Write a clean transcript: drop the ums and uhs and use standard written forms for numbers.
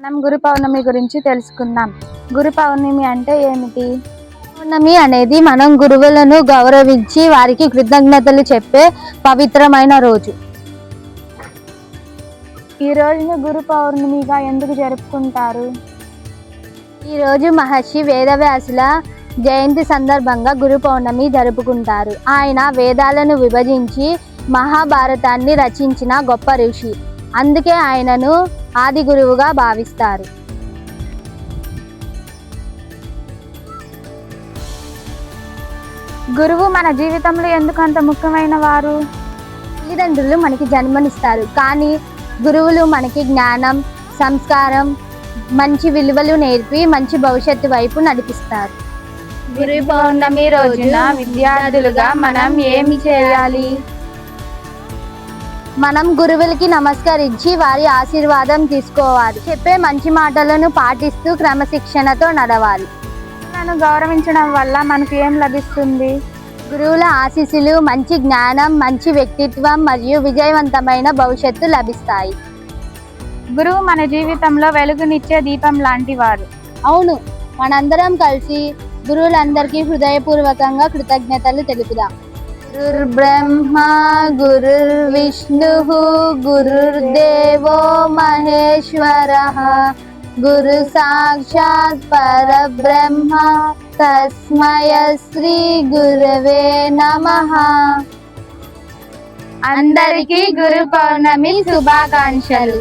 మనం గురు పౌర్ణమి గురించి తెలుసుకుందాం. గురు పౌర్ణమి అంటే ఏమిటి? పౌర్ణమి అనేది మనం గురువులను గౌరవించి వారికి కృతజ్ఞతలు చెప్పే పవిత్రమైన రోజు. ఈ రోజును గురు పౌర్ణమిగా ఎందుకు జరుపుకుంటారు? ఈ రోజు మహర్షి వేదవ్యాసుల జయంతి సందర్భంగా గురు పౌర్ణమి జరుపుకుంటారు. ఆయన వేదాలను విభజించి మహాభారతాన్ని రచించిన గొప్ప ఋషి. అందుకే ఆయనను ఆది గురువుగా భావిస్తారు. గురువు మన జీవితంలో ఎందుకు అంత ముఖ్యమైన వారు? తల్లిదండ్రులు మనకి జన్మనిస్తారు, కానీ గురువులు మనకి జ్ఞానం, సంస్కారం, మంచి విలువలు నేర్పి మంచి భవిష్యత్తు వైపు నడిపిస్తారు. గురు పౌర్ణమి రోజున విద్యార్థులుగా మనం ఏమి చేయాలి? మనం గురువులకి నమస్కరించి వారి ఆశీర్వాదం తీసుకోవాలి. చెప్పే మంచి మాటలను పాటిస్తూ క్రమశిక్షణతో నడవాలి. గురువులను గౌరవించడం వల్ల మనకు ఏం లభిస్తుంది? గురువుల ఆశీస్సులు, మంచి జ్ఞానం, మంచి వ్యక్తిత్వం మరియు విజయవంతమైన భవిష్యత్తు లభిస్తాయి. గురువు మన జీవితంలో వెలుగునిచ్చే దీపం లాంటి వారు. అవును, మనందరం కలిసి గురువులందరికీ హృదయపూర్వకంగా కృతజ్ఞతలు తెలుపుదాం. గురుర్బ్రహ్మ గురుర్విష్ణుః గురుర్దేవో మహేశ్వరః గురు సాక్షాత్ పరబ్రహ్మ తస్మై శ్రీ గురవే నమః. అందరికీ గురు పౌర్ణమి శుభాకాంక్షలు.